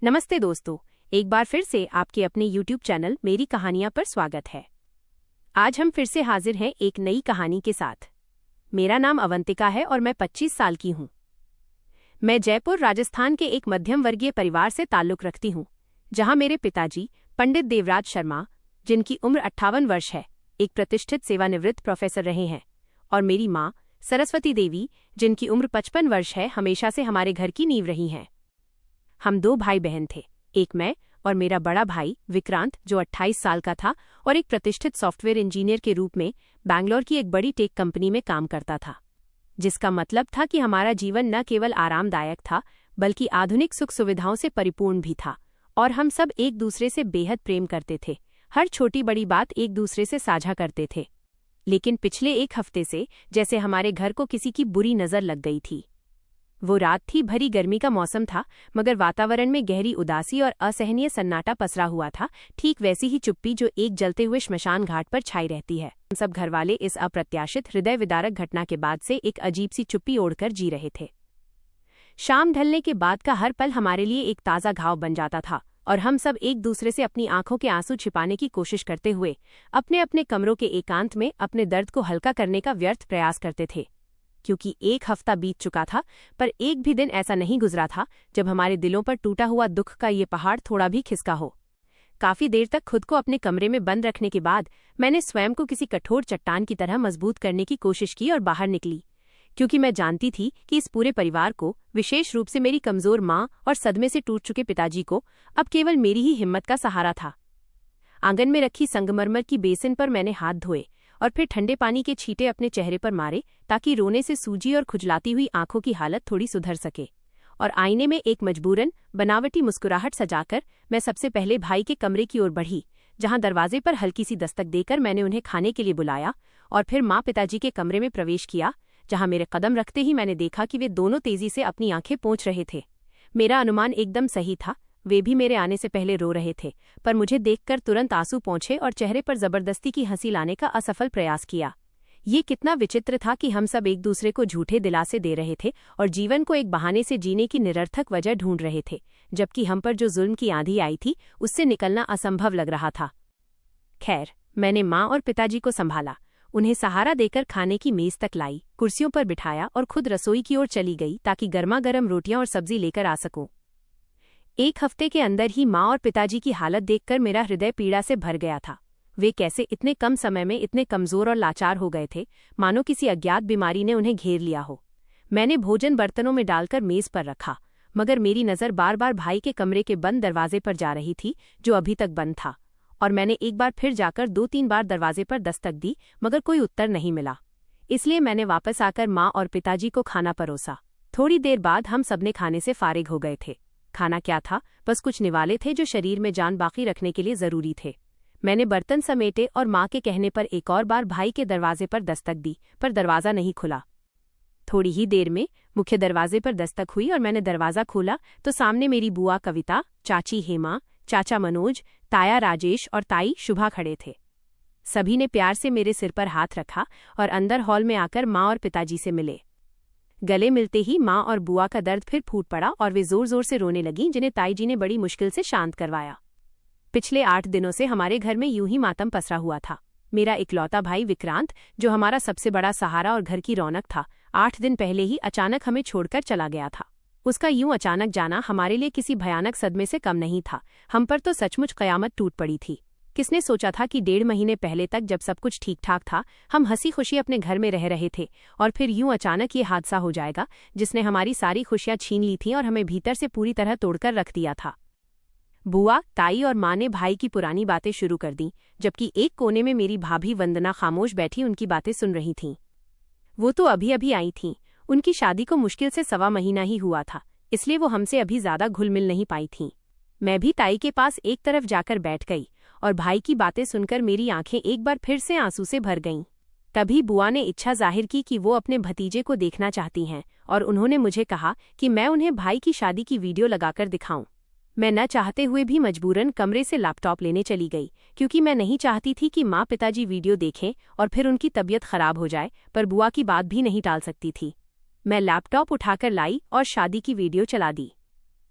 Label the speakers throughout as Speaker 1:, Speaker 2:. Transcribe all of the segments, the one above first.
Speaker 1: नमस्ते दोस्तों, एक बार फिर से आपके अपने YouTube चैनल मेरी कहानियां पर स्वागत है। आज हम फिर से हाजिर हैं एक नई कहानी के साथ। मेरा नाम अवंतिका है और मैं 25 साल की हूं। मैं जयपुर राजस्थान के एक मध्यम वर्गीय परिवार से ताल्लुक रखती हूं, जहां मेरे पिताजी पंडित देवराज शर्मा, जिनकी उम्र 58 वर्ष है, एक प्रतिष्ठित सेवानिवृत्त प्रोफेसर रहे हैं, और मेरी माँ सरस्वती देवी, जिनकी उम्र 55 वर्ष है, हमेशा से हमारे घर की नींव रही हैं। हम 2 भाई बहन थे, एक मैं और मेरा बड़ा भाई विक्रांत, जो 28 साल का था और एक प्रतिष्ठित सॉफ्टवेयर इंजीनियर के रूप में बैंगलोर की एक बड़ी टेक कंपनी में काम करता था, जिसका मतलब था कि हमारा जीवन न केवल आरामदायक था बल्कि आधुनिक सुख सुविधाओं से परिपूर्ण भी था, और हम सब एक दूसरे से बेहद प्रेम करते थे। हर छोटी बड़ी बात एक दूसरे से साझा करते थे। लेकिन पिछले एक हफ्ते से जैसे हमारे घर को किसी की बुरी नज़र लग गई थी। वो रात थी, भरी गर्मी का मौसम था, मगर वातावरण में गहरी उदासी और असहनीय सन्नाटा पसरा हुआ था, ठीक वैसी ही चुप्पी जो एक जलते हुए श्मशान घाट पर छाई रहती है। हम सब घरवाले इस अप्रत्याशित हृदय विदारक घटना के बाद से एक अजीब सी चुप्पी ओढ़कर जी रहे थे। शाम ढलने के बाद का हर पल हमारे लिए एक ताज़ा घाव बन जाता था, और हम सब एक दूसरे से अपनी आंखों के आंसू छिपाने की कोशिश करते हुए अपने अपने कमरों के एकांत में अपने दर्द को हल्का करने का व्यर्थ प्रयास करते थे। क्योंकि एक हफ्ता बीत चुका था, पर एक भी दिन ऐसा नहीं गुजरा था जब हमारे दिलों पर टूटा हुआ दुख का ये पहाड़ थोड़ा भी खिसका हो। काफी देर तक खुद को अपने कमरे में बंद रखने के बाद मैंने स्वयं को किसी कठोर चट्टान की तरह मजबूत करने की कोशिश की और बाहर निकली, क्योंकि मैं जानती थी कि इस पूरे परिवार को, विशेष रूप से मेरी कमजोर माँ और सदमे से टूट चुके पिताजी को, अब केवल मेरी ही हिम्मत का सहारा था। आंगन में रखी संगमरमर की बेसिन पर मैंने हाथ धोए और फिर ठंडे पानी के छींटे अपने चेहरे पर मारे, ताकि रोने से सूजी और खुजलाती हुई आंखों की हालत थोड़ी सुधर सके। और आईने में एक मजबूरन बनावटी मुस्कुराहट सजाकर मैं सबसे पहले भाई के कमरे की ओर बढ़ी, जहां दरवाजे पर हल्की सी दस्तक देकर मैंने उन्हें खाने के लिए बुलाया, और फिर माँ पिताजी के कमरे में प्रवेश किया, जहां मेरे कदम रखते ही मैंने देखा कि वे दोनों तेजी से अपनी आंखें पोंछ रहे थे। मेरा अनुमान एकदम सही था, वे भी मेरे आने से पहले रो रहे थे, पर मुझे देखकर तुरंत आंसू पहुंचे और चेहरे पर जबरदस्ती की हंसी लाने का असफल प्रयास किया। ये कितना विचित्र था कि हम सब एक दूसरे को झूठे दिलासे दे रहे थे और जीवन को एक बहाने से जीने की निरर्थक वजह ढूंढ रहे थे, जबकि हम पर जो जुल्म की आंधी आई थी उससे निकलना असंभव लग रहा था। खैर, मैंने माँ और पिताजी को संभाला, उन्हें सहारा देकर खाने की मेज तक लाई, कुर्सियों पर बिठाया और खुद रसोई की ओर चली गई ताकि गर्मा गर्म रोटियां और सब्जी लेकर आ सकूं। एक हफ्ते के अंदर ही माँ और पिताजी की हालत देखकर मेरा हृदय पीड़ा से भर गया था। वे कैसे इतने कम समय में इतने कमजोर और लाचार हो गए थे, मानो किसी अज्ञात बीमारी ने उन्हें घेर लिया हो। मैंने भोजन बर्तनों में डालकर मेज पर रखा, मगर मेरी नज़र बार बार भाई के कमरे के बंद दरवाजे पर जा रही थी, जो अभी तक बंद था, और मैंने एक बार फिर जाकर 2-3 बार दरवाजे पर दस्तक दी, मगर कोई उत्तर नहीं मिला। इसलिए मैंने वापस आकर माँ और पिताजी को खाना परोसा। थोड़ी देर बाद हम सबने खाने से फारिग हो गए थे। खाना क्या था, बस कुछ निवाले थे जो शरीर में जान बाकी रखने के लिए जरूरी थे। मैंने बर्तन समेटे और माँ के कहने पर एक और बार भाई के दरवाजे पर दस्तक दी, पर दरवाज़ा नहीं खुला। थोड़ी ही देर में मुख्य दरवाजे पर दस्तक हुई और मैंने दरवाज़ा खोला तो सामने मेरी बुआ कविता, चाची हेमा, चाचा मनोज, ताया राजेश और ताई शुभा खड़े थे। सभी ने प्यार से मेरे सिर पर हाथ रखा और अंदर हॉल में आकर माँ और पिताजी से मिले। गले मिलते ही माँ और बुआ का दर्द फिर फूट पड़ा और वे जोर जोर से रोने लगीं, जिन्हें ताई जी ने बड़ी मुश्किल से शांत करवाया। पिछले 8 दिनों से हमारे घर में यूं ही मातम पसरा हुआ था। मेरा इकलौता भाई विक्रांत, जो हमारा सबसे बड़ा सहारा और घर की रौनक था, 8 दिन पहले ही अचानक हमें छोड़कर चला गया था। उसका यूं अचानक जाना हमारे लिए किसी भयानक सदमे से कम नहीं था। हम पर तो सचमुच कयामत टूट पड़ी थी। किसने सोचा था कि 1.5 महीने पहले तक, जब सब कुछ ठीक ठाक था, हम हंसी खुशी अपने घर में रह रहे थे, और फिर यूं अचानक ये हादसा हो जाएगा जिसने हमारी सारी खुशियां छीन ली थीं और हमें भीतर से पूरी तरह तोड़कर रख दिया था। बुआ, ताई और माँ ने भाई की पुरानी बातें शुरू कर दी, जबकि एक कोने में मेरी भाभी वंदना खामोश बैठी उनकी बातें सुन रही थीं। वो तो अभी अभी आई थीं, उनकी शादी को मुश्किल से 1.25 महीना ही हुआ था, इसलिए वो हमसे अभी ज्यादा घुल मिल नहीं पाई थीं। मैं भी ताई के पास एक तरफ जाकर बैठ गई और भाई की बातें सुनकर मेरी आंखें एक बार फिर से आंसू से भर गईं। तभी बुआ ने इच्छा जाहिर की कि वो अपने भतीजे को देखना चाहती हैं, और उन्होंने मुझे कहा कि मैं उन्हें भाई की शादी की वीडियो लगाकर दिखाऊं। मैं न चाहते हुए भी मजबूरन कमरे से लैपटॉप लेने चली गई, क्योंकि मैं नहीं चाहती थी कि माँ पिताजी वीडियो देखें और फिर उनकी तबीयत खराब हो जाए, पर बुआ की बात भी नहीं टाल सकती थी। मैं लैपटॉप उठाकर लाई और शादी की वीडियो चला दी।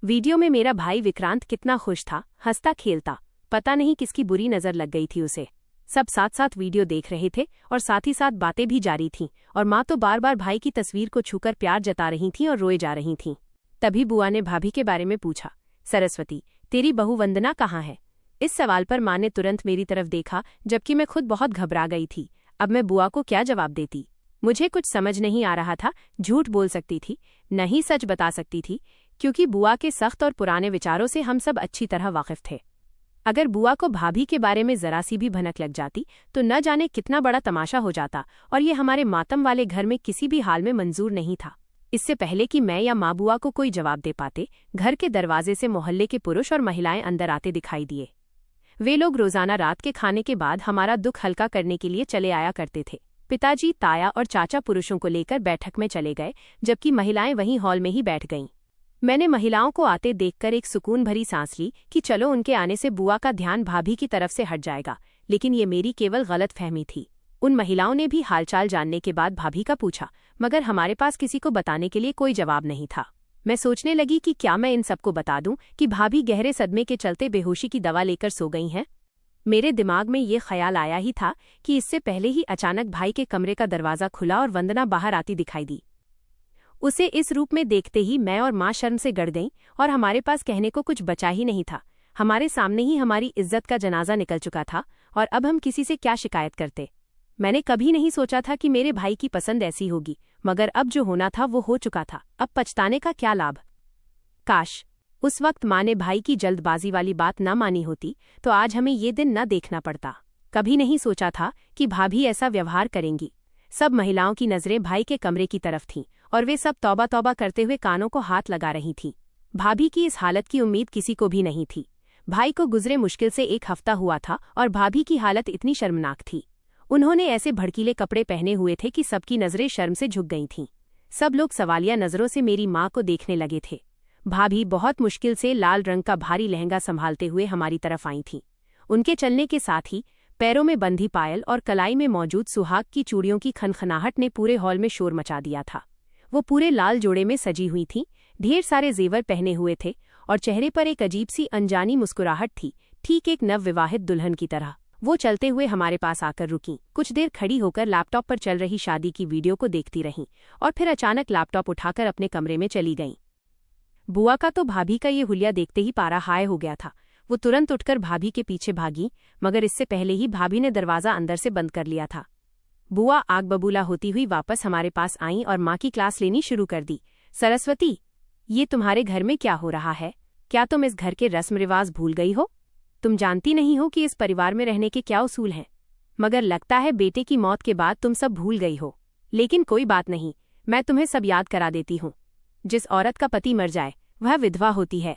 Speaker 1: वीडियो में मेरा भाई विक्रांत कितना खुश था, हंसता खेलता। पता नहीं किसकी बुरी नजर लग गई थी उसे। सब साथ साथ वीडियो देख रहे थे और साथ ही साथ बातें भी जारी थीं और माँ तो बार बार भाई की तस्वीर को छूकर प्यार जता रही थीं और रोए जा रही थीं। तभी बुआ ने भाभी के बारे में पूछा, सरस्वती, तेरी बहू वंदना कहाँ है? इस सवाल पर माँ ने तुरंत मेरी तरफ देखा, जबकि मैं खुद बहुत घबरा गई थी। अब मैं बुआ को क्या जवाब देती? मुझे कुछ समझ नहीं आ रहा था। झूठ बोल सकती थी, नहीं सच बता सकती थी, क्योंकि बुआ के सख्त और पुराने विचारों से हम सब अच्छी तरह वाकिफ थे। अगर बुआ को भाभी के बारे में जरा सी भी भनक लग जाती तो न जाने कितना बड़ा तमाशा हो जाता, और ये हमारे मातम वाले घर में किसी भी हाल में मंजूर नहीं था। इससे पहले कि मैं या माँ बुआ को कोई जवाब दे पाते, घर के दरवाजे से मोहल्ले के पुरुष और महिलाएं अंदर आते दिखाई दिए। वे लोग रोजाना रात के खाने के बाद हमारा दुख हल्का करने के लिए चले आया करते थे। पिताजी, ताया और चाचा पुरुषों को लेकर बैठक में चले गए, जबकि महिलाएं वहीं हॉल में ही बैठ गईं। मैंने महिलाओं को आते देखकर एक सुकून भरी सांस ली कि चलो उनके आने से बुआ का ध्यान भाभी की तरफ से हट जाएगा, लेकिन ये मेरी केवल गलतफहमी थी। उन महिलाओं ने भी हालचाल जानने के बाद भाभी का पूछा, मगर हमारे पास किसी को बताने के लिए कोई जवाब नहीं था। मैं सोचने लगी कि क्या मैं इन सबको बता दूं कि भाभी गहरे सदमे के चलते बेहोशी की दवा लेकर सो गई हैं। मेरे दिमाग में ये ख्याल आया ही था कि इससे पहले ही अचानक भाई के कमरे का दरवाज़ा खुला और वंदना बाहर आती दिखाई दी। उसे इस रूप में देखते ही मैं और माँ शर्म से गड़ गईं और हमारे पास कहने को कुछ बचा ही नहीं था। हमारे सामने ही हमारी इज्जत का जनाजा निकल चुका था और अब हम किसी से क्या शिकायत करते। मैंने कभी नहीं सोचा था कि मेरे भाई की पसंद ऐसी होगी, मगर अब जो होना था वो हो चुका था। अब पछताने का क्या लाभ? काश उस वक्त माँ ने भाई की जल्दबाजी वाली बात न मानी होती तो आज हमें ये दिन न देखना पड़ता। कभी नहीं सोचा था कि भाभी ऐसा व्यवहार करेंगी। सब महिलाओं की नजरें भाई के कमरे की तरफ थीं और वे सब तौबा तौबा करते हुए कानों को हाथ लगा रही थीं। भाभी की इस हालत की उम्मीद किसी को भी नहीं थी। भाई को गुजरे मुश्किल से 1 हफ्ता हुआ था और भाभी की हालत इतनी शर्मनाक थी। उन्होंने ऐसे भड़कीले कपड़े पहने हुए थे कि सबकी नजरें शर्म से झुक गई थीं। सब लोग सवालिया नजरों से मेरी माँ को देखने लगे थे। भाभी बहुत मुश्किल से लाल रंग का भारी लहंगा संभालते हुए हमारी तरफ आई थीं। उनके चलने के साथ ही पैरों में बंधी पायल और कलाई में मौजूद सुहाग की चूड़ियों की खनखनाहट ने पूरे हॉल में शोर मचा दिया था। वो पूरे लाल जोड़े में सजी हुई थीं, ढेर सारे जेवर पहने हुए थे और चेहरे पर एक अजीब सी अनजानी मुस्कुराहट थी, ठीक एक नवविवाहित दुल्हन की तरह। वो चलते हुए हमारे पास आकर रुकीं, कुछ देर खड़ी होकर लैपटॉप पर चल रही शादी की वीडियो को देखती रहीं और फिर अचानक लैपटॉप उठाकर अपने कमरे में चली गईं। बुआ का तो भाभी का ये हुलिया देखते ही पारा हाय हो गया था। वो तुरंत उठकर भाभी के पीछे भागी, मगर इससे पहले ही भाभी ने दरवाज़ा अंदर से बंद कर लिया था। बुआ आग बबूला होती हुई वापस हमारे पास आईं और माँ की क्लास लेनी शुरू कर दी। सरस्वती, ये तुम्हारे घर में क्या हो रहा है? क्या तुम इस घर के रस्म रिवाज भूल गई हो? तुम जानती नहीं हो कि इस परिवार में रहने के क्या उसूल हैं? मगर लगता है बेटे की मौत के बाद तुम सब भूल गई हो। लेकिन कोई बात नहीं, मैं तुम्हें सब याद करा देती हूँ। जिस औरत का पति मर जाए वह विधवा होती है।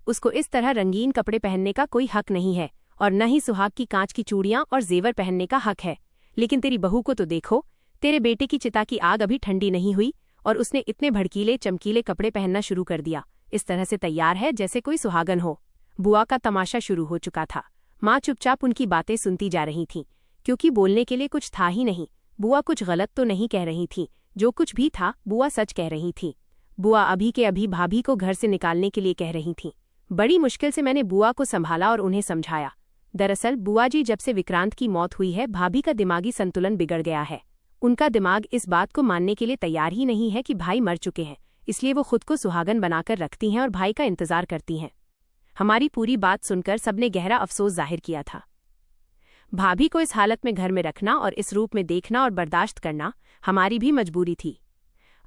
Speaker 1: उसको इस तरह रंगीन कपड़े पहनने का कोई हक नहीं है और न ही सुहाग की कांच की चूड़ियां और जेवर पहनने का हक है। लेकिन तेरी बहू को तो देखो, तेरे बेटे की चिता की आग अभी ठंडी नहीं हुई और उसने इतने भड़कीले चमकीले कपड़े पहनना शुरू कर दिया। इस तरह से तैयार है जैसे कोई सुहागन हो। बुआ का तमाशा शुरू हो चुका था। माँ चुपचाप उनकी बातें सुनती जा रही थीं, क्योंकि बोलने के लिए कुछ था ही नहीं। बुआ कुछ गलत तो नहीं कह रही थी, जो कुछ भी था बुआ सच कह रही थी। बुआ अभी के अभी भाभी को घर से निकालने के लिए कह रही थीं। बड़ी मुश्किल से मैंने बुआ को संभाला और उन्हें समझाया। दरअसल बुआ जी, जब से विक्रांत की मौत हुई है भाभी का दिमागी संतुलन बिगड़ गया है। उनका दिमाग इस बात को मानने के लिए तैयार ही नहीं है कि भाई मर चुके हैं, इसलिए वो खुद को सुहागन बनाकर रखती हैं और भाई का इंतजार करती हैं। हमारी पूरी बात सुनकर सबने गहरा अफसोस जाहिर किया था। भाभी को इस हालत में घर में रखना और इस रूप में देखना और बर्दाश्त करना हमारी भी मजबूरी थी।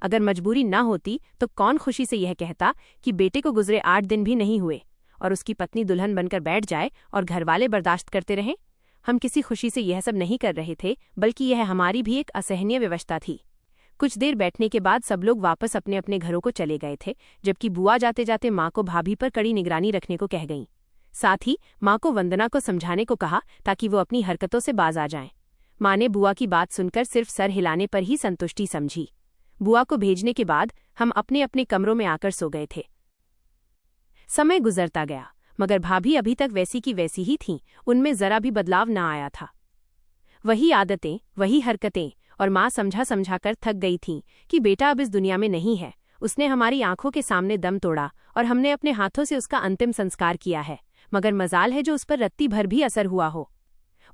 Speaker 1: अगर मजबूरी न होती तो कौन खुशी से यह कहता कि बेटे को गुजरे 8 दिन भी नहीं हुए और उसकी पत्नी दुल्हन बनकर बैठ जाए और घरवाले बर्दाश्त करते रहें। हम किसी खुशी से यह सब नहीं कर रहे थे, बल्कि यह हमारी भी एक असहनीय व्यवस्था थी। कुछ देर बैठने के बाद सब लोग वापस अपने अपने घरों को चले गए थे, जबकि बुआ जाते जाते माँ को भाभी पर कड़ी निगरानी रखने को कह गईं। साथ ही माँ को वंदना को समझाने को कहा ताकि वो अपनी हरकतों से बाज आ जाएं। माँ ने बुआ की बात सुनकर सिर्फ सर हिलाने पर ही संतुष्टि समझी। बुआ को भेजने के बाद हम अपने अपने कमरों में आकर सो गए थे। समय गुजरता गया, मगर भाभी अभी तक वैसी की वैसी ही थीं, उनमें जरा भी बदलाव न आया था। वही आदतें, वही हरकतें, और माँ समझा समझा कर थक गई थीं कि बेटा अब इस दुनिया में नहीं है। उसने हमारी आंखों के सामने दम तोड़ा और हमने अपने हाथों से उसका अंतिम संस्कार किया है, मगर मजाल है जो उस पर रत्ती भर भी असर हुआ हो।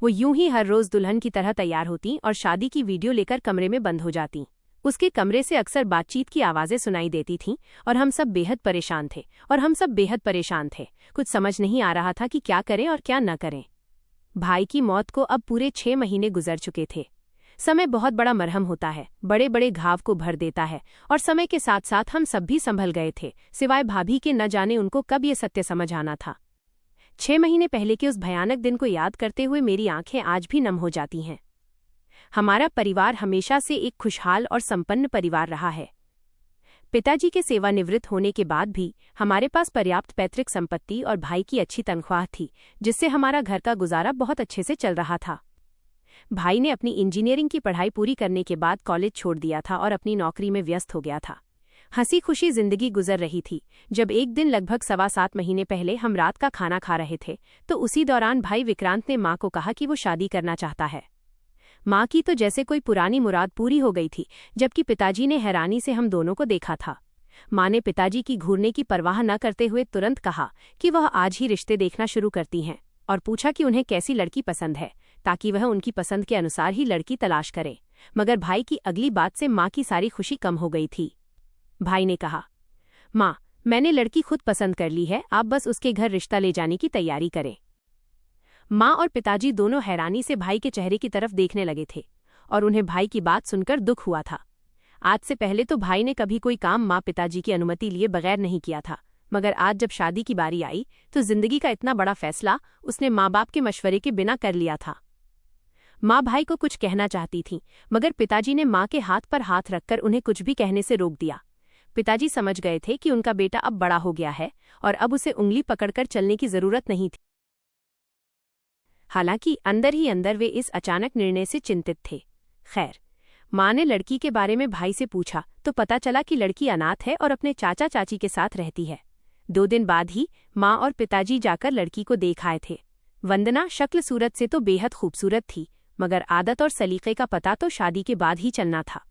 Speaker 1: वो यूं ही हर रोज दुल्हन की तरह तैयार होती और शादी की वीडियो लेकर कमरे में बंद हो जाती। उसके कमरे से अक्सर बातचीत की आवाजें सुनाई देती थीं और हम सब बेहद परेशान थे। कुछ समझ नहीं आ रहा था कि क्या करें और क्या न करें। भाई की मौत को अब पूरे 6 महीने गुजर चुके थे। समय बहुत बड़ा मरहम होता है, बड़े बड़े घाव को भर देता है, और समय के साथ साथ हम सब भी संभल गए थे, सिवाय भाभी के। न जाने उनको कब ये सत्य समझ आना था। 6 महीने पहले के उस भयानक दिन को याद करते हुए मेरी आंखें आज भी नम हो जाती हैं। हमारा परिवार हमेशा से एक खुशहाल और संपन्न परिवार रहा है। पिताजी के सेवानिवृत्त होने के बाद भी हमारे पास पर्याप्त पैतृक संपत्ति और भाई की अच्छी तनख्वाह थी, जिससे हमारा घर का गुजारा बहुत अच्छे से चल रहा था। भाई ने अपनी इंजीनियरिंग की पढ़ाई पूरी करने के बाद कॉलेज छोड़ दिया था और अपनी नौकरी में व्यस्त हो गया था। हंसी खुशी जिंदगी गुजर रही थी, जब एक दिन लगभग 7.25 महीने पहले हम रात का खाना खा रहे थे, तो उसी दौरान भाई विक्रांत ने माँ को कहा कि वो शादी करना चाहता है। माँ की तो जैसे कोई पुरानी मुराद पूरी हो गई थी, जबकि पिताजी ने हैरानी से हम दोनों को देखा था। माँ ने पिताजी की घूरने की परवाह न करते हुए तुरंत कहा कि वह आज ही रिश्ते देखना शुरू करती हैं, और पूछा कि उन्हें कैसी लड़की पसंद है, ताकि वह उनकी पसंद के अनुसार ही लड़की तलाश करे। मगर भाई की अगली बात से माँ की सारी खुशी कम हो गई थी। भाई ने कहा, माँ, मैंने लड़की खुद पसंद कर ली है, आप बस उसके घर रिश्ता ले जाने की तैयारी करें। माँ और पिताजी दोनों हैरानी से भाई के चेहरे की तरफ देखने लगे थे, और उन्हें भाई की बात सुनकर दुख हुआ था। आज से पहले तो भाई ने कभी कोई काम माँ पिताजी की अनुमति लिए बगैर नहीं किया था, मगर आज जब शादी की बारी आई तो जिंदगी का इतना बड़ा फैसला उसने माँ बाप के मशवरे के बिना कर लिया था। माँ भाई को कुछ कहना चाहती थी, मगर पिताजी ने माँ के हाथ पर हाथ रखकर उन्हें कुछ भी कहने से रोक दिया। पिताजी समझ गए थे कि उनका बेटा अब बड़ा हो गया है और अब उसे उंगली पकड़कर चलने की जरूरत नहीं थी। हालांकि अंदर ही अंदर वे इस अचानक निर्णय से चिंतित थे। खैर, माँ ने लड़की के बारे में भाई से पूछा तो पता चला कि लड़की अनाथ है और अपने चाचा चाची के साथ रहती है। 2 दिन बाद ही माँ और पिताजी जाकर लड़की को देख आए थे। वंदना शक्ल सूरत से तो बेहद खूबसूरत थी, मगर आदत और सलीके का पता तो शादी के बाद ही चलना था।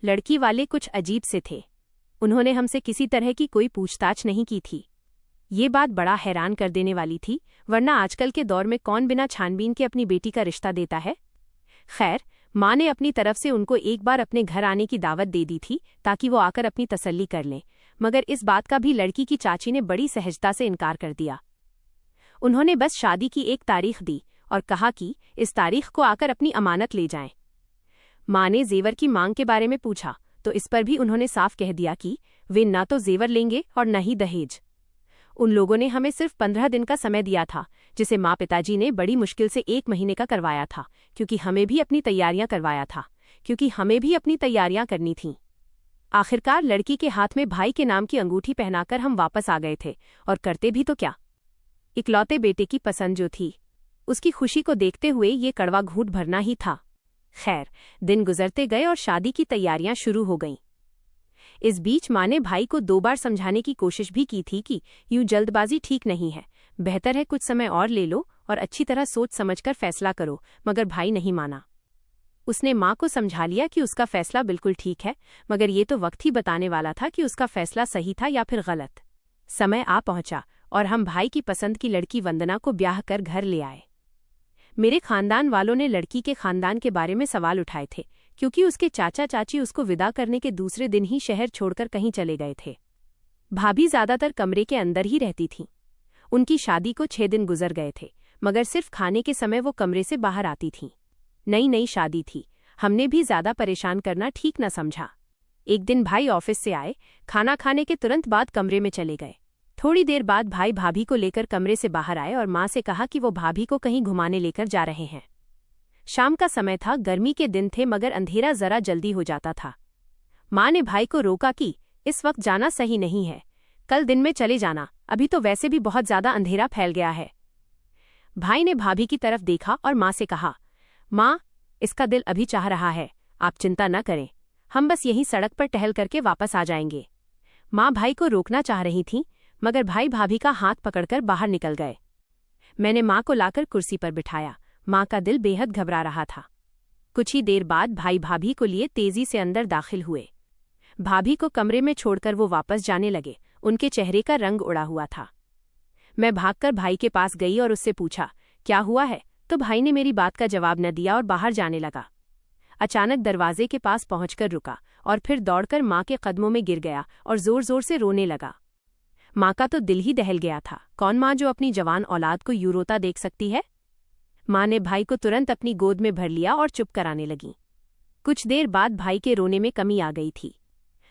Speaker 1: लड़की वाले कुछ अजीब से थे। उन्होंने हमसे किसी तरह की कोई पूछताछ नहीं की थी। ये बात बड़ा हैरान कर देने वाली थी, वरना आजकल के दौर में कौन बिना छानबीन के अपनी बेटी का रिश्ता देता है। खैर, माँ ने अपनी तरफ से उनको एक बार अपने घर आने की दावत दे दी थी, ताकि वो आकर अपनी तसल्ली कर लें, मगर इस बात का भी लड़की की चाची ने बड़ी सहजता से इनकार कर दिया। उन्होंने बस शादी की एक तारीख दी और कहा कि इस तारीख को आकर अपनी अमानत ले जाएं। माँ ने जेवर की मांग के बारे में पूछा तो इस पर भी उन्होंने साफ कह दिया कि वे न तो जेवर लेंगे और न ही दहेज। उन लोगों ने हमें सिर्फ 15 दिन का समय दिया था, जिसे माँ पिताजी ने बड़ी मुश्किल से 1 महीने का करवाया था, क्योंकि हमें भी अपनी तैयारियां करनी थीं। आखिरकार लड़की के हाथ में भाई के नाम की अंगूठी पहनाकर हम वापस आ गए थे, और करते भी तो क्या, इकलौते बेटे की पसंद जो थी, उसकी खुशी को देखते हुए ये कड़वा घूंट भरना ही था। खैर, दिन गुजरते गए और शादी की तैयारियां शुरू हो गईं। इस बीच माँ ने भाई को 2 बार समझाने की कोशिश भी की थी कि यूं जल्दबाजी ठीक नहीं है, बेहतर है कुछ समय और ले लो और अच्छी तरह सोच समझकर फैसला करो, मगर भाई नहीं माना। उसने माँ को समझा लिया कि उसका फैसला बिल्कुल ठीक है, मगर ये तो वक्त ही बताने वाला था कि उसका फैसला सही था या फिर गलत। समय आ पहुंचा और हम भाई की पसंद की लड़की वंदना को ब्याह कर घर ले आए। मेरे खानदान वालों ने लड़की के खानदान के बारे में सवाल उठाए थे, क्योंकि उसके चाचा चाची उसको विदा करने के दूसरे दिन ही शहर छोड़कर कहीं चले गए थे। भाभी ज्यादातर कमरे के अंदर ही रहती थीं। उनकी शादी को 6 दिन गुजर गए थे, मगर सिर्फ खाने के समय वो कमरे से बाहर आती थीं। नई शादी थी, हमने भी ज्यादा परेशान करना ठीक न समझा। एक दिन भाई ऑफिस से आए, खाना खाने के तुरंत बाद कमरे में चले गए। थोड़ी देर बाद भाई भाभी को लेकर कमरे से बाहर आए और माँ से कहा कि वो भाभी को कहीं घुमाने लेकर जा रहे हैं। शाम का समय था, गर्मी के दिन थे, मगर अंधेरा जरा जल्दी हो जाता था। माँ ने भाई को रोका कि इस वक्त जाना सही नहीं है, कल दिन में चले जाना, अभी तो वैसे भी बहुत ज्यादा अंधेरा फैल गया है। भाई ने भाभी की तरफ देखा और माँ से कहा, माँ, इसका दिल अभी चाह रहा है, आप चिंता न करें, हम बस यहीं सड़क पर टहल करके वापस आ जाएंगे। माँ भाई को रोकना चाह रही थीं, मगर भाई भाभी का हाथ पकड़कर बाहर निकल गए। मैंने माँ को लाकर कुर्सी पर बिठाया। माँ का दिल बेहद घबरा रहा था। कुछ ही देर बाद भाई भाभी को लिए तेजी से अंदर दाखिल हुए। भाभी को कमरे में छोड़कर वो वापस जाने लगे। उनके चेहरे का रंग उड़ा हुआ था। मैं भागकर भाई के पास गई और उससे पूछा, क्या हुआ है? तो भाई ने मेरी बात का जवाब न दिया और बाहर जाने लगा। अचानक दरवाजे के पास पहुंचकर रुका और फिर दौड़कर माँ के कदमों में गिर गया और जोर जोर से रोने लगा। माँ का तो दिल ही दहल गया था। कौन माँ जो अपनी जवान औलाद को यूं रोता देख सकती है? माँ ने भाई को तुरंत अपनी गोद में भर लिया और चुप कराने लगी। कुछ देर बाद भाई के रोने में कमी आ गई थी।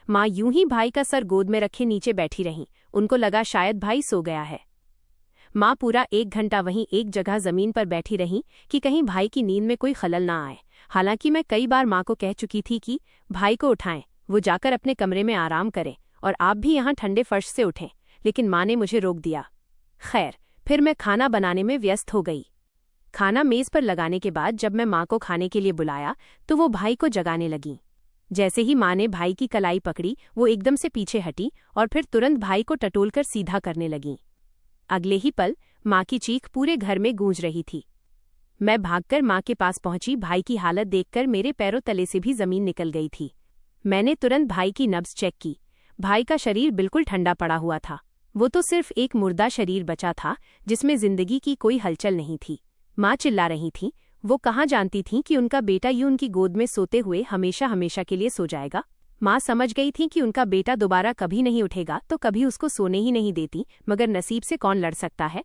Speaker 1: माँ यूं ही भाई का सर गोद में रखे नीचे बैठी रहीं। उनको लगा शायद भाई सो गया है। माँ पूरा 1 घंटा वहीं एक जगह जमीन पर बैठी रहीं कि कहीं भाई की नींद में कोई खलल ना आए। हालांकि मैं कई बार माँ को कह चुकी थी कि भाई को उठाएं, वो जाकर अपने कमरे में आराम करें और आप भी यहाँ ठंडे फर्श से उठें, लेकिन माँ ने मुझे रोक दिया। खैर, फिर मैं खाना बनाने में व्यस्त हो गई। खाना मेज पर लगाने के बाद जब मैं माँ को खाने के लिए बुलाया तो वो भाई को जगाने लगी। जैसे ही माँ ने भाई की कलाई पकड़ी, वो एकदम से पीछे हटी और फिर तुरंत भाई को टटोलकर सीधा करने लगी। अगले ही पल माँ की चीख पूरे घर में गूंज रही थी। मैं भागकर माँ के पास पहुंची। भाई की हालत देखकर मेरे पैरों तले से भी जमीन निकल गई थी। मैंने तुरंत भाई की नब्ज चेक की। भाई का शरीर बिल्कुल ठंडा पड़ा हुआ था। वो तो सिर्फ एक मुर्दा शरीर बचा था जिसमें जिंदगी की कोई हलचल नहीं थी। माँ चिल्ला रही थी। वो कहाँ जानती थीं कि उनका बेटा यूं उनकी गोद में सोते हुए हमेशा हमेशा के लिए सो जाएगा। माँ समझ गई थी कि उनका बेटा दोबारा कभी नहीं उठेगा तो कभी उसको सोने ही नहीं देती, मगर नसीब से कौन लड़ सकता है।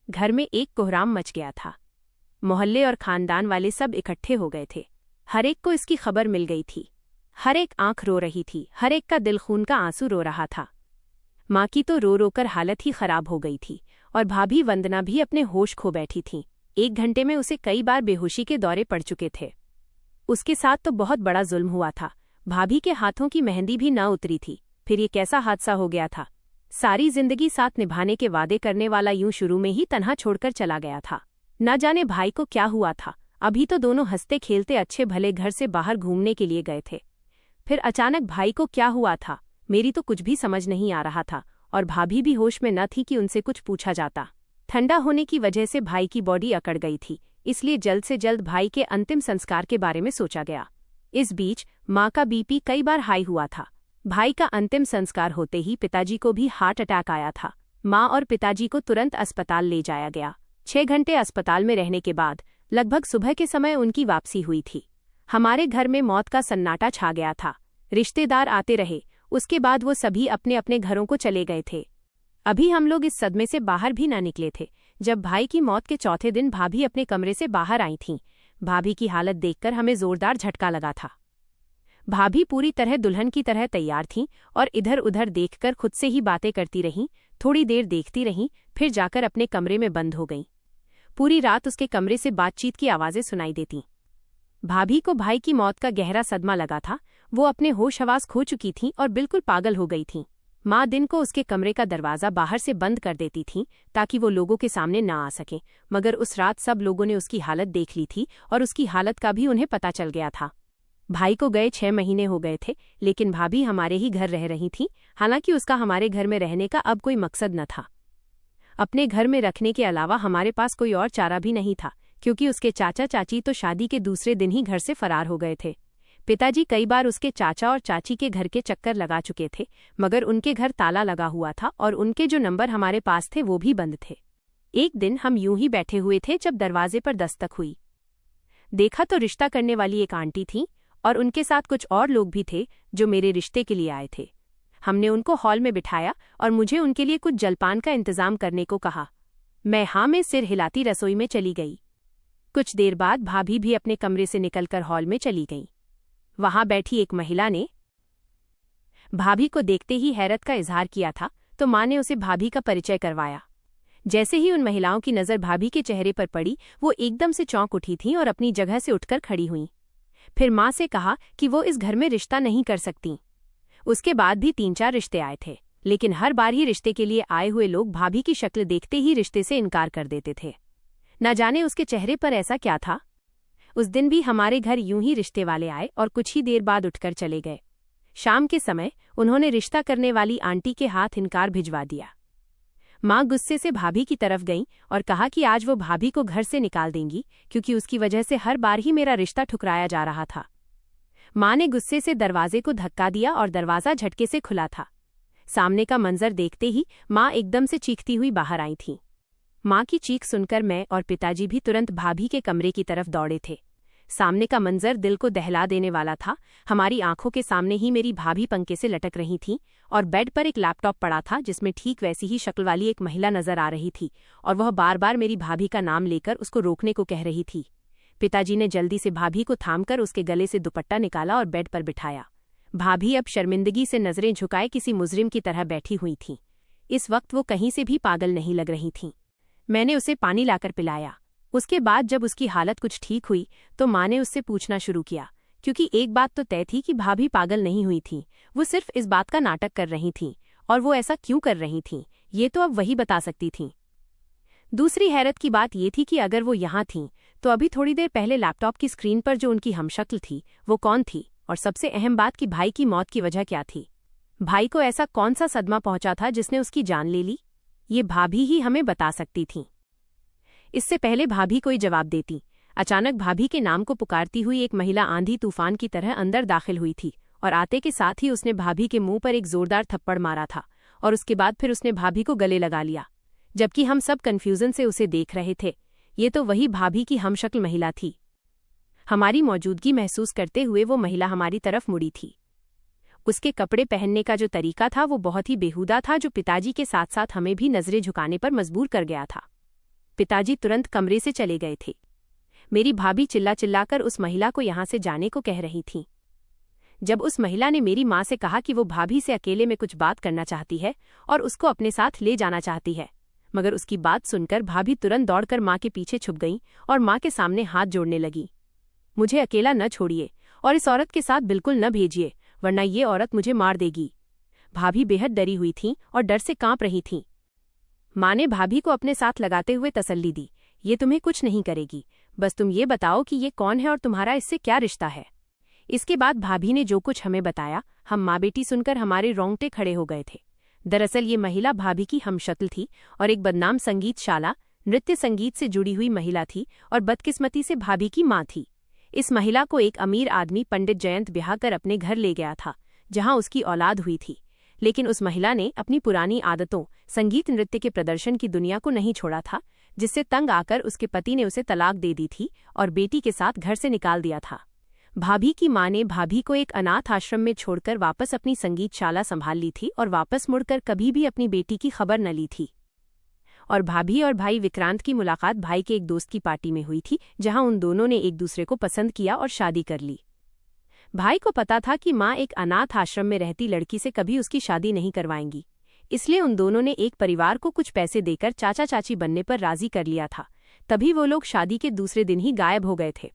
Speaker 1: घर में एक कोहराम मच गया था। मोहल्ले और खानदान वाले सब इकट्ठे हो गए थे। हर एक को इसकी खबर मिल गई थी। हर एक आंख रो रही थी। हर एक का दिल खून का आंसू रो रहा था। माँ की तो रो रोकर हालत ही खराब हो गई थी और भाभी वंदना भी अपने होश खो बैठी थीं। 1 घंटे में उसे कई बार बेहोशी के दौरे पड़ चुके थे। उसके साथ तो बहुत बड़ा जुल्म हुआ था। भाभी के हाथों की मेहंदी भी न उतरी थी। फिर ये कैसा हादसा हो गया था? सारी जिंदगी साथ निभाने के वादे करने वाला यूं शुरू में ही तन्हा छोड़कर चला गया था। न जाने भाई को क्या हुआ था। अभी तो दोनों हंसते खेलते अच्छे भले घर से बाहर घूमने के लिए गए थे। फिर अचानक भाई को क्या हुआ था? मेरी तो कुछ भी समझ नहीं आ रहा था और भाभी भी होश में न थी कि उनसे कुछ पूछा जाता। ठंडा होने की वजह से भाई की बॉडी अकड़ गई थी, इसलिए जल्द से जल्द भाई के अंतिम संस्कार के बारे में सोचा गया। इस बीच माँ का बीपी कई बार हाई हुआ था। भाई का अंतिम संस्कार होते ही पिताजी को भी हार्ट अटैक आया था। माँ और पिताजी को तुरंत अस्पताल ले जाया गया। 6 घंटे अस्पताल में रहने के बाद लगभग सुबह के समय उनकी वापसी हुई थी। हमारे घर में मौत का सन्नाटा छा गया था। रिश्तेदार आते रहे, उसके बाद वो सभी अपने अपने घरों को चले गए थे। अभी हम लोग इस सदमे से बाहर भी ना निकले थे जब भाई की मौत के चौथे दिन भाभी अपने कमरे से बाहर आई थीं। भाभी की हालत देखकर हमें जोरदार झटका लगा था। भाभी पूरी तरह दुल्हन की तरह तैयार थीं और इधर उधर देखकर खुद से ही बातें करती रहीं। थोड़ी देर देखती रहीं, फिर जाकर अपने कमरे में बंद हो गईं। पूरी रात उसके कमरे से बातचीत की आवाज़ें सुनाई देतीं। भाभी को भाई की मौत का गहरा सदमा लगा था। वो अपने होश हवास खो चुकी थीं और बिल्कुल पागल हो गई थीं। माँ दिन को उसके कमरे का दरवाज़ा बाहर से बंद कर देती थीं ताकि वो लोगों के सामने ना आ सके, मगर उस रात सब लोगों ने उसकी हालत देख ली थी और उसकी हालत का भी उन्हें पता चल गया था। भाई को गए 6 महीने हो गए थे, लेकिन भाभी हमारे ही घर रह रही थी। हालांकि उसका हमारे घर में रहने का अब कोई मकसद न था। अपने घर में रखने के अलावा हमारे पास कोई और चारा भी नहीं था, क्योंकि उसके चाचा चाची तो शादी के दूसरे दिन ही घर से फरार हो गए थे। पिताजी कई बार उसके चाचा और चाची के घर के चक्कर लगा चुके थे, मगर उनके घर ताला लगा हुआ था और उनके जो नंबर हमारे पास थे वो भी बंद थे। एक दिन हम यूं ही बैठे हुए थे जब दरवाजे पर दस्तक हुई। देखा तो रिश्ता करने वाली एक आंटी थी और उनके साथ कुछ और लोग भी थे जो मेरे रिश्ते के लिए आए थे। हमने उनको हॉल में बिठाया और मुझे उनके लिए कुछ जलपान का इंतजाम करने को कहा। मैं हाँ में सिर हिलाती रसोई में चली गई। कुछ देर बाद भाभी भी अपने कमरे से निकलकर हॉल में चली गई। वहां बैठी एक महिला ने भाभी को देखते ही हैरत का इजहार किया था, तो माँ ने उसे भाभी का परिचय करवाया। जैसे ही उन महिलाओं की नज़र भाभी के चेहरे पर पड़ी, वो एकदम से चौंक उठी थीं और अपनी जगह से उठकर खड़ी हुईं। फिर माँ से कहा कि वो इस घर में रिश्ता नहीं कर सकती। उसके बाद भी 3-4 रिश्ते आए थे, लेकिन हर बार ही रिश्ते के लिए आए हुए लोग भाभी की शक्ल देखते ही रिश्ते से इनकार कर देते थे। न जाने उसके चेहरे पर ऐसा क्या था। उस दिन भी हमारे घर यूं ही रिश्ते वाले आए और कुछ ही देर बाद उठकर चले गए। शाम के समय उन्होंने रिश्ता करने वाली आंटी के हाथ इनकार भिजवा दिया। माँ गुस्से से भाभी की तरफ गईं और कहा कि आज वो भाभी को घर से निकाल देंगी, क्योंकि उसकी वजह से हर बार ही मेरा रिश्ता ठुकराया जा रहा था। माँ ने गुस्से से दरवाजे को धक्का दिया और दरवाज़ा झटके से खुला था। सामने का मंजर देखते ही माँ एकदम से चीखती हुई बाहर आई थीं। माँ की चीख सुनकर मैं और पिताजी भी तुरंत भाभी के कमरे की तरफ दौड़े थे। सामने का मंजर दिल को दहला देने वाला था। हमारी आंखों के सामने ही मेरी भाभी पंखे से लटक रही थीं और बेड पर एक लैपटॉप पड़ा था जिसमें ठीक वैसी ही शक्ल वाली एक महिला नजर आ रही थी और वह बार बार मेरी भाभी का नाम लेकर उसको रोकने को कह रही थी। पिताजी ने जल्दी से भाभी को थामकर उसके गले से दुपट्टा निकाला और बेड पर बिठाया। भाभी अब शर्मिंदगी से नजरें झुकाए किसी मुजरिम की तरह बैठी हुई थीं। इस वक्त वो कहीं से भी पागल नहीं लग रही थीं। मैंने उसे पानी लाकर पिलाया। उसके बाद जब उसकी हालत कुछ ठीक हुई तो माँ ने उससे पूछना शुरू किया, क्योंकि एक बात तो तय थी कि भाभी पागल नहीं हुई थीं, वो सिर्फ इस बात का नाटक कर रही थीं। और वो ऐसा क्यों कर रही थीं, ये तो अब वही बता सकती थीं। दूसरी हैरत की बात ये थी कि अगर वो यहाँ थीं तो अभी थोड़ी देर पहले लैपटॉप की स्क्रीन पर जो उनकी हमशक्ल थी वो कौन थी, और सबसे अहम बात कि भाई की मौत की वजह क्या थी। भाई को ऐसा कौन सा सदमा पहुंचा था जिसने उसकी जान ले ली, ये भाभी ही हमें बता सकती थीं। इससे पहले भाभी कोई जवाब देती, अचानक भाभी के नाम को पुकारती हुई एक महिला आंधी तूफान की तरह अंदर दाखिल हुई थी और आते के साथ ही उसने भाभी के मुंह पर एक जोरदार थप्पड़ मारा था और उसके बाद फिर उसने भाभी को गले लगा लिया। जबकि हम सब कन्फ्यूजन से उसे देख रहे थे। ये तो वही भाभी की हमशक्ल महिला थी। हमारी मौजूदगी महसूस करते हुए वो महिला हमारी तरफ मुड़ी थी। उसके कपड़े पहनने का जो तरीका था वो बहुत ही बेहुदा था, जो पिताजी के साथ साथ हमें भी नजरें झुकाने पर मजबूर कर गया था। पिताजी तुरंत कमरे से चले गए थे। मेरी भाभी चिल्ला चिल्लाकर उस महिला को यहाँ से जाने को कह रही थी। जब उस महिला ने मेरी माँ से कहा कि वो भाभी से अकेले में कुछ बात करना चाहती है और उसको अपने साथ ले जाना चाहती है, मगर उसकी बात सुनकर भाभी तुरंत दौड़कर माँ के पीछे छुप गई और माँ के सामने हाथ जोड़ने लगी। मुझे अकेला न छोड़िए और इस औरत के साथ बिल्कुल न भेजिए, वरना ये औरत मुझे मार देगी। भाभी बेहद डरी हुई थीं और डर से कांप रही थीं। माँ ने भाभी को अपने साथ लगाते हुए तसल्ली दी, ये तुम्हें कुछ नहीं करेगी, बस तुम ये बताओ कि ये कौन है और तुम्हारा इससे क्या रिश्ता है। इसके बाद भाभी ने जो कुछ हमें बताया, हम माँ बेटी सुनकर हमारे रोंगटे खड़े हो गए थे। दरअसल ये महिला भाभी की हमशक्ल थी और एक बदनाम संगीतशाला, नृत्य संगीत से जुड़ी हुई महिला थी और बदकिस्मती से भाभी की माँ थी। इस महिला को एक अमीर आदमी पंडित जयंत ब्याह कर अपने घर ले गया था, जहां उसकी औलाद हुई थी। लेकिन उस महिला ने अपनी पुरानी आदतों, संगीत नृत्य के प्रदर्शन की दुनिया को नहीं छोड़ा था, जिससे तंग आकर उसके पति ने उसे तलाक दे दी थी और बेटी के साथ घर से निकाल दिया था। भाभी की माँ ने भाभी को एक अनाथ आश्रम में छोड़कर वापस अपनी संगीतशाला संभाल ली थी और वापस मुड़कर कभी भी अपनी बेटी की खबर न ली थी। और भाभी और भाई विक्रांत की मुलाकात भाई के एक दोस्त की पार्टी में हुई थी, जहां उन दोनों ने एक दूसरे को पसंद किया और शादी कर ली। भाई को पता था कि माँ एक अनाथ आश्रम में रहती लड़की से कभी उसकी शादी नहीं करवाएंगी, इसलिए उन दोनों ने एक परिवार को कुछ पैसे देकर चाचा चाची बनने पर राजी कर लिया था। तभी वो लोग शादी के दूसरे दिन ही गायब हो गए थे।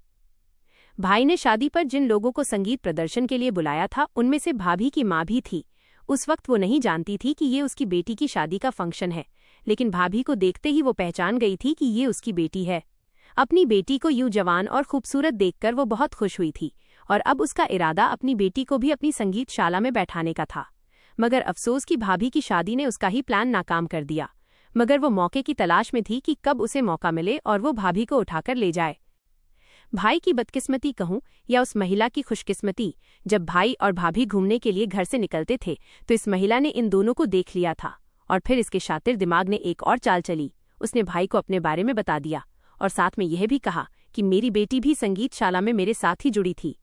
Speaker 1: भाई ने शादी पर जिन लोगों को संगीत प्रदर्शन के लिए बुलाया था, उनमें से भाभी की माँ भी थी। उस वक्त वो नहीं जानती थी कि ये उसकी बेटी की शादी का फंक्शन है, लेकिन भाभी को देखते ही वो पहचान गई थी कि ये उसकी बेटी है। अपनी बेटी को यूं जवान और खूबसूरत देखकर वो बहुत खुश हुई थी और अब उसका इरादा अपनी बेटी को भी अपनी संगीतशाला में बैठाने का था। मगर अफसोस कि भाभी की शादी ने उसका ही प्लान नाकाम कर दिया। मगर वो मौके की तलाश में थी कि कब उसे मौका मिले और वो भाभी को उठाकर ले जाए। भाई की बदकिस्मती कहूं या उस महिला की खुशकिस्मती, जब भाई और भाभी घूमने के लिए घर से निकलते थे तो इस महिला ने इन दोनों को देख लिया था और फिर इसके शातिर दिमाग ने एक और चाल चली। उसने भाई को अपने बारे में बता दिया और साथ में यह भी कहा कि मेरी बेटी भी संगीतशाला में मेरे साथ ही जुड़ी थी।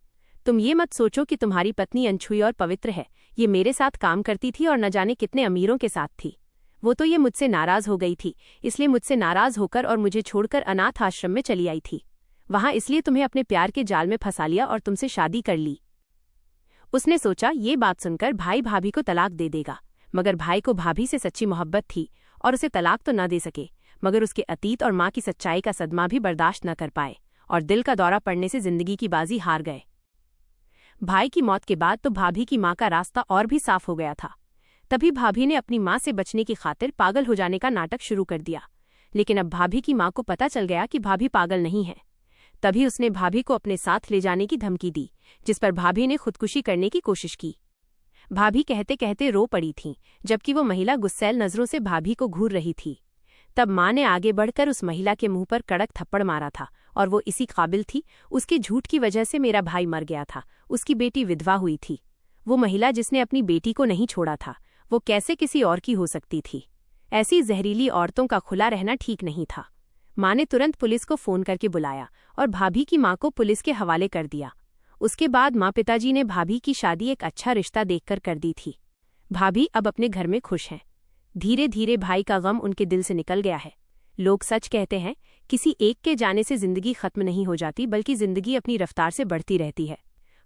Speaker 1: तुम ये मत सोचो कि तुम्हारी पत्नी अनछुई और पवित्र है, ये मेरे साथ काम करती थी और न जाने कितने अमीरों के साथ थी। वो तो ये मुझसे नाराज हो गई थी, इसलिए मुझसे नाराज होकर और मुझे छोड़कर अनाथ आश्रम में चली आई थी। वहां इसलिए तुम्हें अपने प्यार के जाल में फंसा लिया और तुमसे शादी कर ली। उसने सोचा ये बात सुनकर भाई भाभी को तलाक दे देगा, मगर भाई को भाभी से सच्ची मोहब्बत थी और उसे तलाक तो न दे सके, मगर उसके अतीत और माँ की सच्चाई का सदमा भी बर्दाश्त न कर पाए और दिल का दौरा पड़ने से जिंदगी की बाजी हार गए। भाई की मौत के बाद तो भाभी की माँ का रास्ता और भी साफ हो गया था। तभी भाभी ने अपनी माँ से बचने की खातिर पागल हो जाने का नाटक शुरू कर दिया। लेकिन अब भाभी की माँ को पता चल गया कि भाभी पागल नहीं है। तभी उसने भाभी को अपने साथ ले जाने की धमकी दी, जिस पर भाभी ने खुदकुशी करने की कोशिश की। भाभी कहते कहते रो पड़ी थीं, जबकि वो महिला गुस्सैल नजरों से भाभी को घूर रही थी। तब माँ ने आगे बढ़कर उस महिला के मुंह पर कड़क थप्पड़ मारा था, और वो इसी काबिल थी। उसके झूठ की वजह से मेरा भाई मर गया था, उसकी बेटी विधवा हुई थी। वो महिला जिसने अपनी बेटी को नहीं छोड़ा था, वो कैसे किसी और की हो सकती थी? ऐसी जहरीली औरतों का खुला रहना ठीक नहीं था। माँ ने तुरंत पुलिस को फोन करके बुलाया और भाभी की माँ को पुलिस के हवाले कर दिया। उसके बाद माँ पिताजी ने भाभी की शादी एक अच्छा रिश्ता देखकर कर दी थी। भाभी अब अपने घर में खुश हैं। धीरे धीरे भाई का गम उनके दिल से निकल गया है। लोग सच कहते हैं, किसी एक के जाने से जिंदगी खत्म नहीं हो जाती, बल्कि जिंदगी अपनी रफ्तार से बढ़ती रहती है।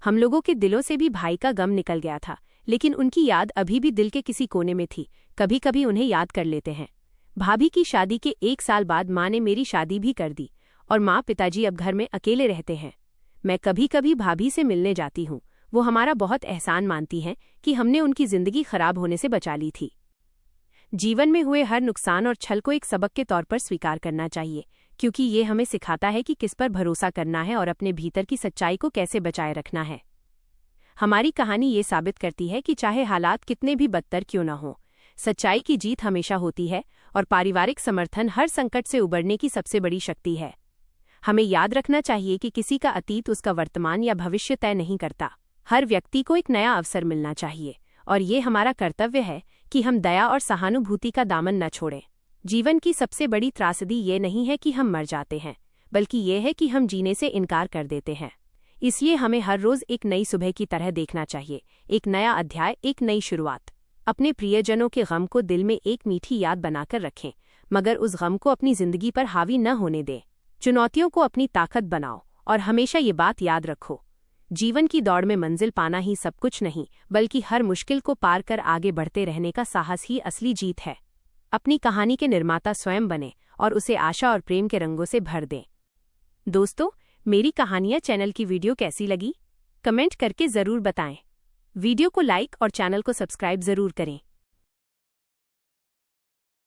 Speaker 1: हम लोगों के दिलों से भी भाई का गम निकल गया था, लेकिन उनकी याद अभी भी दिल के किसी कोने में थी। कभी कभी उन्हें याद कर लेते हैं। भाभी की शादी के 1 साल बाद माँ ने मेरी शादी भी कर दी और माँ पिताजी अब घर में अकेले रहते हैं। मैं कभी कभी भाभी से मिलने जाती हूँ। वो हमारा बहुत एहसान मानती हैं कि हमने उनकी जिंदगी खराब होने से बचा ली थी। जीवन में हुए हर नुकसान और छल को एक सबक के तौर पर स्वीकार करना चाहिए, क्योंकि ये हमें सिखाता है कि किस पर भरोसा करना है और अपने भीतर की सच्चाई को कैसे बचाए रखना है। हमारी कहानी ये साबित करती है कि चाहे हालात कितने भी बदतर क्यों न हो, सच्चाई की जीत हमेशा होती है और पारिवारिक समर्थन हर संकट से उबरने की सबसे बड़ी शक्ति है। हमें याद रखना चाहिए कि किसी का अतीत उसका वर्तमान या भविष्य तय नहीं करता। हर व्यक्ति को एक नया अवसर मिलना चाहिए, और ये हमारा कर्तव्य है कि हम दया और सहानुभूति का दामन न छोड़ें। जीवन की सबसे बड़ी त्रासदी ये नहीं है कि हम मर जाते हैं, बल्कि ये है कि हम जीने से इनकार कर देते हैं। इसलिए हमें हर रोज एक नई सुबह की तरह देखना चाहिए, एक नया अध्याय, एक नई शुरुआत। अपने प्रियजनों के गम को दिल में एक मीठी याद बनाकर रखें, मगर उस गम को अपनी जिंदगी पर हावी न होने दें। चुनौतियों को अपनी ताकत बनाओ और हमेशा ये बात याद रखो, जीवन की दौड़ में मंजिल पाना ही सब कुछ नहीं, बल्कि हर मुश्किल को पार कर आगे बढ़ते रहने का साहस ही असली जीत है। अपनी कहानी के निर्माता स्वयं बने और उसे आशा और प्रेम के रंगों से भर दें। दोस्तों, मेरी कहानियाँ चैनल की वीडियो कैसी लगी? कमेंट करके ज़रूर बताएं। वीडियो को लाइक और चैनल को सब्सक्राइब ज़रूर करें।